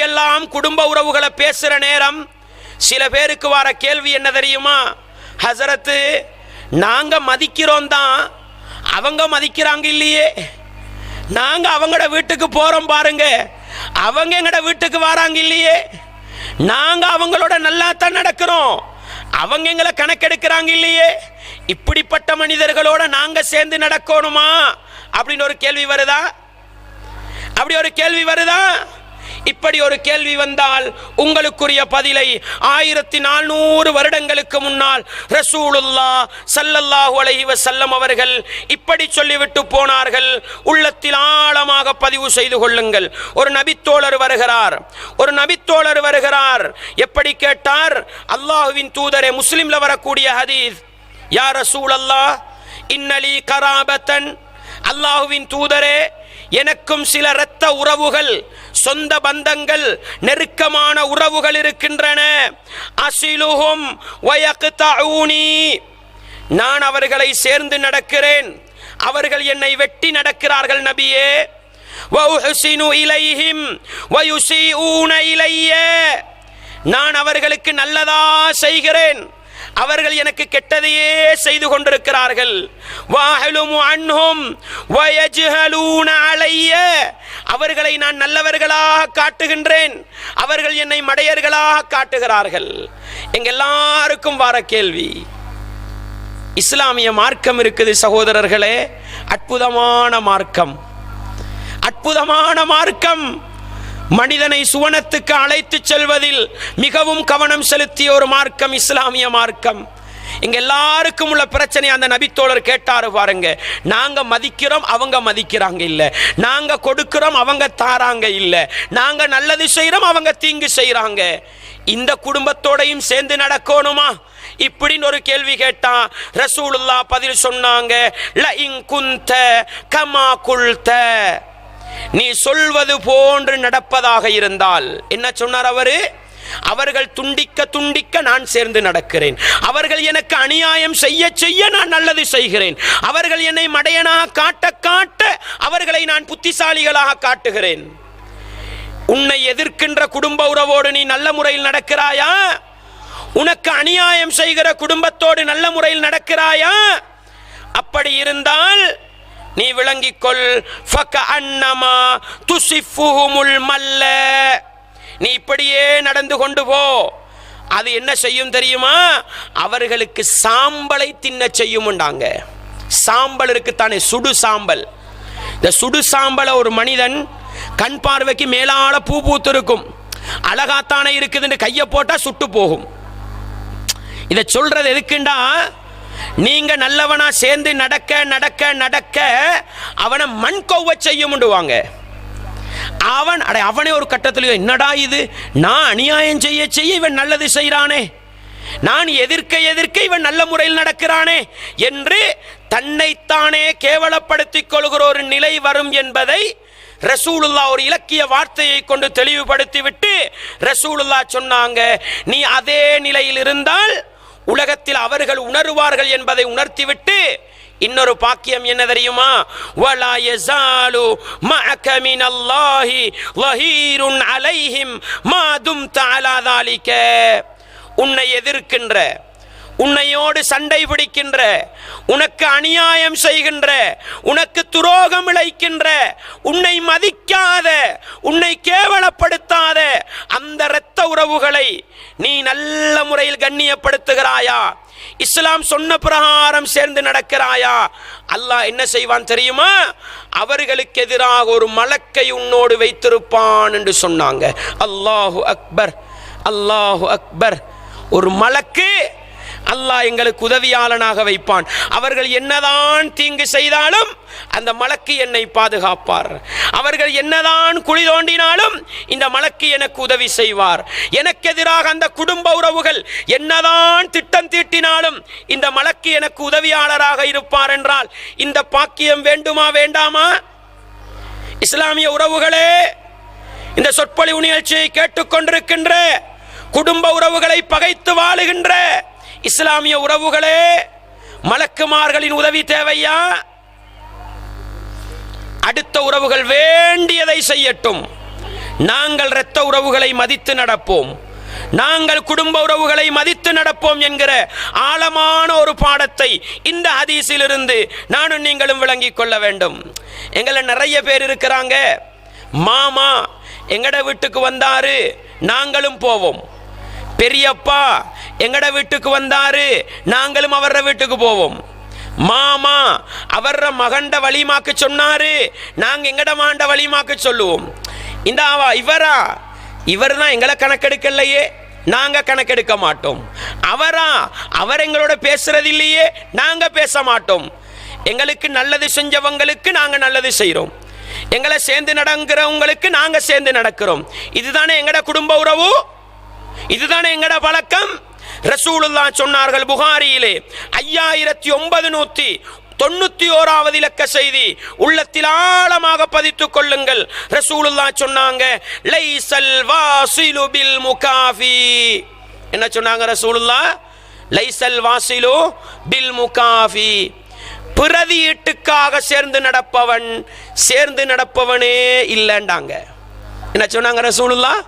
இப்படியெல்லாம் குடும்ப உறவுகளை பேசுற நேரம் சில பேருக்கு வர கேள்வி என்ன தெரியுமா? ஹசரத்து, நாங்க மதிக்கிறோம் தான், அவங்க மதிக்கிறாங்க இல்லையே. நாங்க அவங்களோட வீட்டுக்கு போறோம் பாருங்க, அவங்க எங்கட வீட்டுக்கு வராங்க இல்லையே. நாங்க அவங்களோட நல்லா தான் நடக்கிறோம், அவங்க எங்களை கணக்கெடுக்கிறாங்க இல்லையே. இப்படிப்பட்ட மனிதர்களோட நாங்க சேர்ந்து நடக்கணுமா அப்படின்னு ஒரு கேள்வி வருதா? அப்படி ஒரு கேள்வி வருதா? இப்படி ஒரு கேள்வி வந்தால் உங்களுக்குரிய பதிலை 1400 வருடங்களுக்கு முன்னால் ரசூலுல்லாஹ் ஸல்லல்லாஹு அலைஹி வஸல்லம் அவர்கள் இப்படி சொல்லிவிட்டு போனார்கள். உள்ளத்தில் ஆழமாக பதிவு செய்து கொள்ளுங்கள். ஒரு நபித்தோழர் வருகிறார். எப்படி கேட்டார்? அல்லாஹ்வின் தூதரே, முஸ்லிம்ல வரக்கூடிய ஹதீஸ், யா ரசூலல்லாஹ் இன்னலி கராபத்தன், அல்லாஹ்வின் தூதரே, எனக்கும் சில இரத்த உறவுகள், சொந்த பந்தங்கள், நெருக்கமான உறவுகள் இருக்கின்றன. அசிலுஹும் வயக்தஊனி, நான் அவர்களை சேர்ந்து நடக்கிறேன், அவர்கள் என்னை வெட்டி நடக்கிறார்கள் நபியே. வஉஹ்சினு இலைஹிம் வயுஸீஊன இலைய, நான் அவர்களுக்கு நல்லதா செய்கிறேன், அவர்கள் எனக்கு கெட்டதையே செய்து கொண்டிருக்கிறார்கள். வஅஹ்லுமு அன்ஹும் வயஜ்ஹலூன அலைய, அவர்களை நான் நல்லவர்களாக காட்டுகின்றேன், அவர்கள் என்னை மடையர்களாக காட்டுகிறார்கள். எங்க எல்லாருக்கும் வர கேள்வி, இஸ்லாமிய மார்க்கம் இருக்குது சகோதரர்களே, அற்புதமான மார்க்கம், அற்புதமான மார்க்கம். மனிதனை சுவனத்துக்கு அழைத்து செல்வதில் மிகவும் கவனம் செலுத்திய ஒரு மார்க்கம் இஸ்லாமிய மார்க்கம். இங்க எல்லாருக்கும் உள்ள பிரச்சனை அந்த நபித்தோழர் கேட்டாரு பாருங்க. நாங்க மதிக்கிறோம், அவங்க மதிக்கிறாங்க இல்ல. நாங்க கொடுக்கிறோம், அவங்க தாராங்க இல்ல. நாங்க நல்லது செய்யறோம், அவங்க தீங்கு செய்யறாங்க. இந்த குடும்பத்தோடையும் சேர்ந்து நடக்கணுமா இப்படின்னு ஒரு கேள்வி கேட்டா ரசூலுல்லாஹ் பதில் சொன்னாங்க, ல இன் குன்த கமா குல்த, நீ சொல்வது போன்று நடப்பதாக இருந்தால். என்ன சொன்னார் அவரு? அவர்கள் துண்டிக்க துண்டிக்க நான் சேர்ந்து நடக்கிறேன், அவர்கள் எனக்கு அநியாயம் செய்ய செய்ய நான் நல்லது செய்கிறேன், அவர்கள் என்னை மடையனாக காட்ட காட்ட அவர்களை நான் புத்திசாலிகளாக காட்டுகிறேன். உன்னை எதிர்க்கின்ற குடும்ப உறவோடு நீ நல்ல முறையில் நடக்கிறாயா? உனக்கு அநியாயம் செய்கிற குடும்பத்தோடு நல்ல முறையில் நடக்கிறாயா? அப்படி இருந்தால் நீ விளங்கிக்கொள், ஃபகஅன்னமா துஸிஃபுஹுமுல் மல்ல, நீ இப்படியே நடந்து கொண்டு போ. அது என்ன செய்யும் தெரியுமா? அவர்களுக்கு சாம்பலை தின்ன செய்யும்ண்டாங்க. சாம்பல் இருக்குத்தானே, சுடு சாம்பல். இந்த சுடு சாம்பலை ஒரு மனிதன் கண் பார்வைக்கு மேலால பூ பூத்து இருக்கும், அழகாத்தானே இருக்குதுன்னு கையை போட்டா சுட்டு போகும். இதை சொல்றது எதுக்குண்டா, நீங்க நல்லவனா சேர்ந்து நடக்க நடக்க நடக்க அவனை மண் கொவ செய்யும்டுவாங்க. அவனே ஒரு கட்டத்தில், என்னடா இது, நான் அநியாயம் செய்ய செய்ய இவன் நல்லது செய்யறானே, நான் எதிர்க்க எதிர்க்க இவன் நல்ல முறையில் நடக்கிறானே என்று தன்னைத்தானே கேவலப்படுத்திக் கொள்கிற ஒரு நிலை வரும் என்பதை ரசூலுல்லாஹ் ஒரு இலக்கிய வார்த்தையை கொண்டு தெளிவுபடுத்திவிட்டு ரசூலுல்லாஹ் சொன்னாங்க, நீ அதே நிலையில் இருந்தால் உலகத்தில் அவர்கள் உணர்வார்கள் என்பதை உணர்த்திவிட்டு இன்னொரு பாக்கியம் என்ன தெரியுமா? வலா யஸாலு மஅக மினல்லாஹி ظஹீருன் அலைஹிம் மா தும்த அலா ذلك, உன்னை எதிர்க்கின்ற, உன்னையோடு சண்டை பிடிக்கின்ற, உனக்கு அநியாயம் செய்கின்ற, உனக்கு துரோகம் இழைக்கின்ற, உன்னை மதிக்காத, உன்னை கேவலப்படுத்தாத அந்த இரத்த உறவுகளை நீ நல்ல முறையில் கண்ணியப்படுத்துகிறாயா? இஸ்லாம் சொன்ன பிரகாரம் சேர்ந்து நடக்கிறாயா? அல்லாஹ் என்ன செய்வான் தெரியுமா? அவர்களுக்கு எதிராக ஒரு மலக்கை உன்னோடு வைத்திருப்பான் என்று சொன்னாங்க. அல்லாஹு அக்பர், அல்லாஹு அக்பர். ஒரு மலக்கு அல்லாஹ் எங்களுக்கு உதவியாளனாக வைப்பான். அவர்கள் என்னதான் தீங்கு செய்தாலும் அந்த மலக்கு என்னை பாதுகாப்பார். அவர்கள் என்னதான் குழி தோண்டினாலும் இந்த மலக்கு எனக்கு உதவி செய்வார். எனக்கு எதிராக அந்த குடும்ப உறவுகள் என்னதான் திட்டம் தீட்டினாலும் இந்த மலக்கு எனக்கு உதவியாளராக இருப்பார் என்றால் இந்த பாக்கியம் வேண்டுமா வேண்டாமா? இஸ்லாமிய உறவுகளே, இந்த சொற்பொழிவு நிகழ்ச்சியை கேட்டுக்கொண்டிருக்கின்ற குடும்ப உறவுகளை பகைத்து வாழுகின்ற இஸ்லாமிய உறவுகளே, மலக்குமார்களின் உதவி தேவையா? அடுத்த உறவுகள் வேண்டியதை செய்யட்டும், நாங்கள் இரத்த உறவுகளை மதித்து நடப்போம், நாங்கள் குடும்ப உறவுகளை மதித்து நடப்போம் என்கிற ஆழமான ஒரு பாடத்தை இந்த ஹதீஸிலிருந்து நானும் நீங்களும் விளங்கிக் கொள்ள வேண்டும். எங்களை நிறைய பேர் இருக்கிறாங்க, மாமா எங்கட வீட்டுக்கு வந்தாரு நாங்களும் போவோம், பெரியப்பா எங்கட வீட்டுக்கு வந்தாரு நாங்களும் அவர வீட்டுக்கு போவோம், மாமா அவர மகண்ட வலிமாக்கு சொன்னாரு நாங்க எங்கட மாண்ட வலிமாக்கு சொல்லுவோம். இந்த இவர் தான் எங்களை கணக்கெடுக்கலையே, நாங்க கணக்கெடுக்க மாட்டோம். அவர் எங்களோட பேசுறது இல்லையே, நாங்க பேச மாட்டோம். எங்களுக்கு நல்லது செஞ்சவங்களுக்கு நாங்க நல்லது செய்யறோம், எங்களை சேர்ந்து நடக்கிறவங்களுக்கு நாங்க சேர்ந்து நடக்கிறோம். இதுதானே எங்கட குடும்ப உறவு, இதுதானே எங்கட பழக்கம். ரசூலுல்லாஹ் சொன்னார்கள் புகாரியிலே 5991வது இலக்க செய்தி உள்ளத்தில் ஆழமாக பதித்துக் கொள்ளுங்கள். ரசூலுல்லாஹ் சொன்னாங்க, லைஸல் வாசிலு பில் முகாஃபி. என்ன சொன்னாங்க ரசூலுல்லாஹ்? லைஸல் வாசிலு பில் முகாஃபி. பிரதியீட்டுக்காக சேர்ந்து நடப்பவனே இல்லைண்டாங்க. என்ன சொன்னாங்க ரசூலுல்லாஹ்?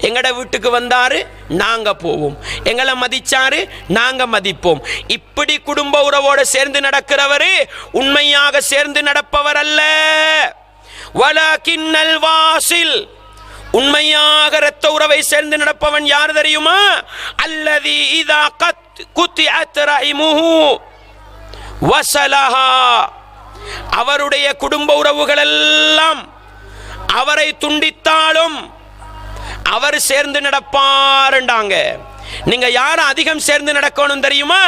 எங்கட வீட்டுக்கு வந்தாரு நாங்க போவோம், எங்களை மதிச்சாரு நாங்க மதிப்போம். இப்படி குடும்ப உறவோடு சேர்ந்து நடக்கிறவரு உண்மையாக சேர்ந்து நடப்பவர் அல்ல. வலகின்னல் வாசில், உண்மையாக இரத்த உறவை சேர்ந்து நடப்பவன் யார் தெரியுமா? அல்லதி இதா குத்திஅத் ரஹிமுஹு வஸலஹா. அவருடைய குடும்ப உறவுகள் எல்லாம் அவரை துண்டித்தாலும் அவர் சேர்ந்து நடப்பாருண்டாங்க. நீங்க யார அதிகம் சேர்ந்து நடக்கணும் தெரியுமா?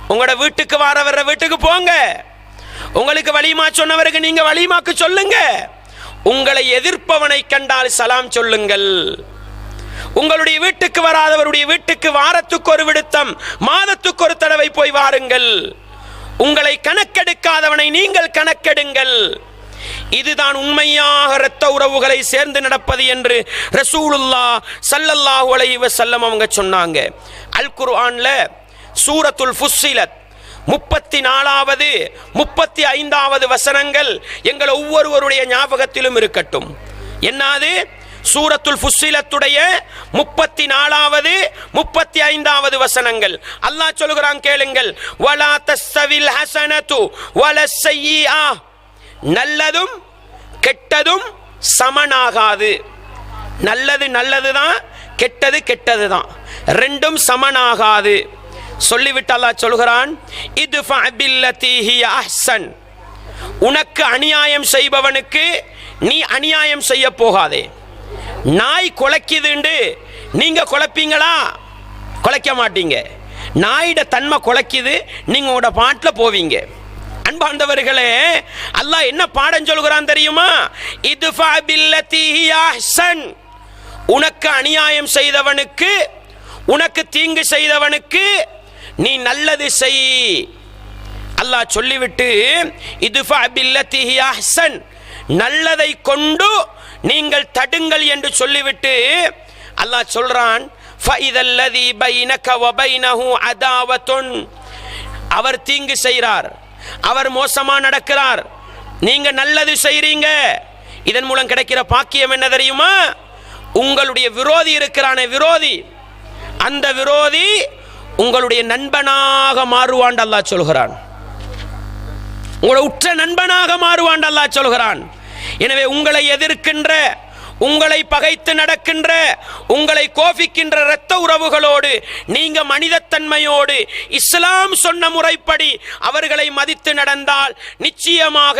உங்களோட வீட்டுக்கு வர வீட்டுக்கு போங்க, உங்களுக்கு வலிமா சொன்னவருக்கு நீங்க வலிமாக்கு சொல்லுங்க, உங்களை எதிர்ப்பவனை கண்டால் சலாம் சொல்லுங்கள். உங்களுடைய வீட்டுக்கு வராதவருடைய வீட்டுக்கு வாரத்துக்கு ஒரு விடுத்தம், மாதத்துக்கு ஒரு தடவை போய் வாருங்கள். உங்களை கணக்கெடுக்காதவனை நீங்கள் கணக்கெடுங்கள். இதுதான் உண்மையாக இரத்த உறவுகளை சேர்ந்து நடப்பது என்று ரசூலுல்லாஹ் ஸல்லல்லாஹு அலைஹி வஸல்லம் அவங்க சொன்னாங்க. அல் குர்ஆன்ல சூரத்துல் ஃபுஸ்ஸிலத் 34வது 35வது வசனங்கள் எங்கள் ஒவ்வொருவருடைய ஞாபகத்திலும் இருக்கட்டும். என்னது? சூரத்துல் ஃபுஸ்ஸிலத்துடைய 34வது 35வது வசனங்கள். அல்லாஹ் சொல்கிறான், கேளுங்கள். வலா தஸ்ஸவில் ஹஸனது வலஸ் ஸய்யிஆ. நல்லதும் கெட்டதும் சமனாகாது. நல்லது நல்லதுதான், கெட்டது கெட்டதுதான், ரெண்டும் சமனாகாது. சொல்லிவிட்டு அல்லாஹ் சொல்கிறான், இத்ஃபா பில்லதி ஹிய அஹ்ஸன். உனக்கு அநியாயம் செய்பவனுக்கு நீ அநியாயம் செய்ய போகாதே. நாய் குலைக்குதுண்டு நீங்க குலைப்பீங்களா? குலைக்க மாட்டீங்க. நாயிட தன்மை குலைக்குது, நீங்க உங்களோட பாட்டில் போவீங்க. அன்பார்ந்தவர்களே, அல்லாஹ் என்ன பாடம் சொல்கிறான் தெரியுமா? இத்ஃபா பில்லதி ஹிய அஹ்ஸன். உனக்கு அநியாயம் செய்தவனுக்கு, உனக்கு தீங்கு செய்தவனுக்கு நீ நல்லது செய். அல்லாஹ் சொல்லிவிட்டு இத்ஃபா பில்லதி ஹிய அஹ்ஸன், நல்லதை கொண்டு நீங்கள் தடுங்கள் என்று சொல்லிவிட்டு அல்லாஹ் சொல்றான், ஃபஇதல்லதி பைனக வ பைனஹு அதாவத்துன். அவர் தீங்கு செய்கிறார், அவர் மோசமா நடக்கிறார், நீங்க நல்லது செய்றீங்க. இதன் மூலம் கிடைக்கிற பாக்கியம் என்ன தெரியுமா? உங்களுடைய விரோதி இருக்கிறானே, விரோதி, அந்த விரோதி உங்களுடைய நண்பனாக மாறுவான் அல்லாஹ் சொல்கிறான். உங்களை உற்ற நண்பனாக மாறுவான் அல்லாஹ் சொல்கிறான். எனவே உங்களை எதிர்க்கின்ற, உங்களை பகைத்து நடக்கின்ற, உங்களை கோபிக்கின்ற இரத்த உறவுகளோடு நீங்க மனிதத்தன்மையோடு இஸ்லாம் சொன்ன முறைப்படி அவர்களை மதித்து நடந்தால் நிச்சயமாக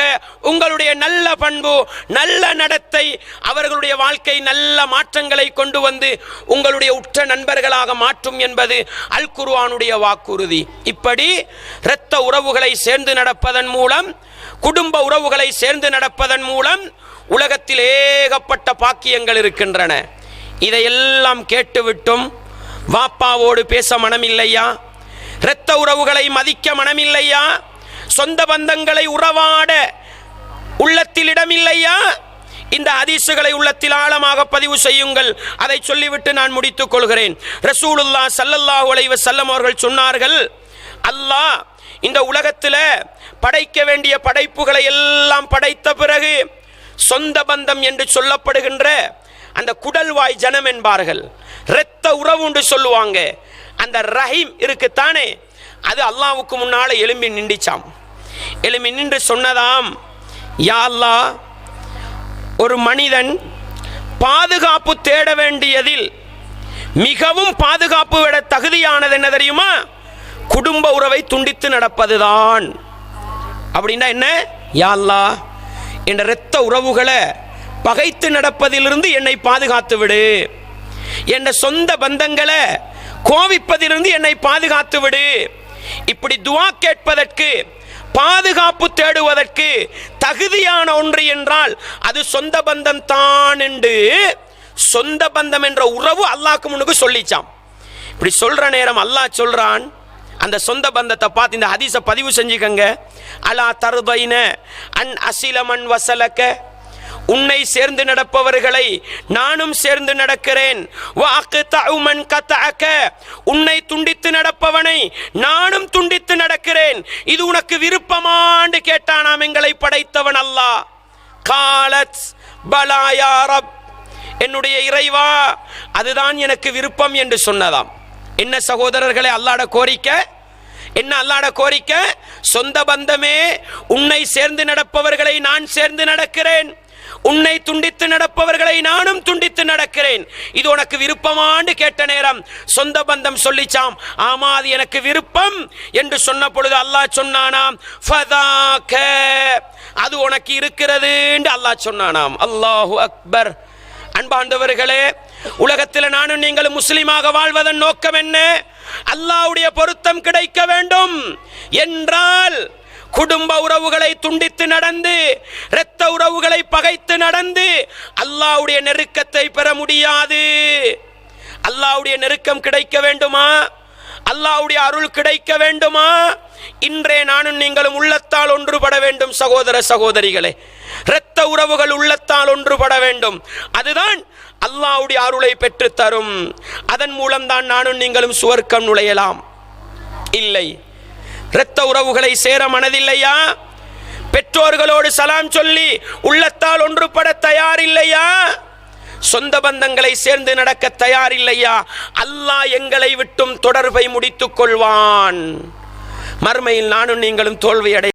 உங்களுடைய நல்ல பண்பு, நல்ல நடத்தை அவர்களுடைய வாழ்க்கை நல்ல மாற்றங்களை கொண்டு வந்து உங்களுடைய உற்ற நண்பர்களாக மாற்றும் என்பது அல் குர்ஆனுடைய வாக்குறுதி. இப்படி இரத்த உறவுகளை சேர்ந்து நடப்பதன் மூலம், குடும்ப உறவுகளை சேர்ந்து நடப்பதன் மூலம் உலகத்தில் ஏகப்பட்ட பாக்கியங்கள் இருக்கின்றன. இதையெல்லாம் கேட்டுவிட்டும் வாப்பாவோடு பேச மனமில்லையா? இரத்த உறவுகளை மதிக்க மனமில்லையா? சொந்த பந்தங்களை உறவாட உள்ளத்தில் இடமில்லையா? இந்த ஹதீசுகளை உள்ளத்தில் ஆழமாக பதிவு செய்யுங்கள். அதை சொல்லிவிட்டு நான் முடித்துக் கொள்கிறேன். ரசூலுல்லாஹ் ஸல்லல்லாஹு அலைஹி வஸல்லம் அவர்கள் சொன்னார்கள், அல்லாஹ் இந்த உலகத்தில் படைக்க வேண்டிய படைப்புகளை எல்லாம் படைத்த பிறகு சொந்த பந்தம் என்று சொல்லப்படுகின்ற அந்த குடல்வாய் ஜனம் என்பார்கள், இரத்த உறவு என்று சொல்லுவாங்க. அந்த ரஹீம் இருக்குத்தானே, அது அல்லாஹ்வுக்கு முன்னால எழும்பி நின்றுச்சாம். எழும்பி நின்று சொன்னதாம், யா அல்லாஹ், ஒரு மனிதன் பாதுகாப்பு தேட வேண்டியதில் மிகவும் பாதுகாப்பு விட தகுதியானது என்ன தெரியுமா? குடும்ப உறவை துண்டித்து நடப்பதுதான். அப்படின்னா என்ன? யா அல்லாஹ், என்ற இரத்த உறவுகளை பகைத்து நடப்பதிலிருந்து என்னை பாதுகாத்து விடு, என்ற சொந்த பந்தங்களை கோவிப்பதிலிருந்து என்னை பாதுகாத்து விடு. இப்படி துஆ கேட்பதற்கு, பாதுகாப்பு தேடுவதற்கு தகுதியான ஒன்று என்றால் அது சொந்த பந்தம் தான் என்று சொந்த பந்தம் என்ற உறவு அல்லாஹ்க்கு முன்னுக்கு சொல்லிச்சாம். இப்படி சொல்ற நேரம் அல்லாஹ் சொல்றான், அந்த சொந்த பந்தத்தை பார்த்து இந்த ஹதீஸை பதிவு செஞ்சுக்கங்க. அலா தர்தைன அன் அசிலமன் வசலக்க, உன்னை சேர்ந்து நடப்பவர்களை நானும் சேர்ந்து நடக்கிறேன். உன்னை துண்டித்து நடப்பவனை நானும் துண்டித்து நடக்கிறேன். இது உனக்கு விருப்பமான்னு கேட்டானாம் எங்களை படைத்தவன் அல்லாஹ். காலத் பலா யா ரப், என்னுடைய இறைவா, அதுதான் எனக்கு விருப்பம் என்று சொன்னதாம். என்ன சகோதரர்களே அல்லாஹ்ட கோரிக்கை? என்ன அல்லாஹ்ட கோரிக்கை? சொந்த பந்தமே, உன்னை சேர்ந்து நடப்பவர்களை நான் சேர்ந்து நடக்கிறேன், உன்னை துண்டித்து நடப்பவர்களை நானும் துண்டித்து நடக்கிறேன். இது உனக்கு விருப்பமான்னு கேட்ட நேரம் சொந்த பந்தம் சொல்லிச்சாம், ஆமா அது எனக்கு விருப்பம் என்று சொன்ன பொழுது அல்லாஹ் சொன்னானாம், ஃபதாக, அது உனக்கு இருக்கிறது என்று அல்லாஹ் சொன்னானாம். அல்லாஹு அக்பர். அன்பாண்டவர்களே, உலகத்தில் நானும் நீங்களும் முஸ்லிமாக வாழ்வதன் நோக்கம் என்ன? அல்லாஹ்வுடைய பொருத்தம் கிடைக்க வேண்டும் என்றால் குடும்ப உறவுகளை துண்டித்து நடந்து, இரத்த உறவுகளை பகைத்து நடந்து அல்லாஹ்வுடைய நெருக்கத்தை பெற முடியாது. அல்லாஹ்வுடைய நெருக்கம் கிடைக்க வேண்டுமா? அல்லாஹ்வுடைய அருள் கிடைக்க வேண்டுமா? இன்றே நானும் நீங்களும் உள்ளத்தால் ஒன்றுபட வேண்டும் சகோதர சகோதரிகளே. இரத்த உறவுகள் உள்ளத்தால் ஒன்றுபட வேண்டும். அதுதான் அல்லாஹ்வுடைய அருளை பெற்று தரும். அதன் மூலம் தான் நானும் நீங்களும் சுவர்க்கம் நுழையலாம். இல்லை, இரத்த உறவுகளை சேர மனதில்லையா? பெற்றோர்களோடு சலாம் சொல்லி உள்ளத்தால் ஒன்றுபட தயார் இல்லையா? சொந்த பந்தங்களை சேர்ந்து நடக்க தயார் இல்லையா? அல்லாஹ் எங்களை விட்டும் தொடர்பை முடித்துக் கொள்வான். மறுமையில் நானும் நீங்களும் தோல்வி அடை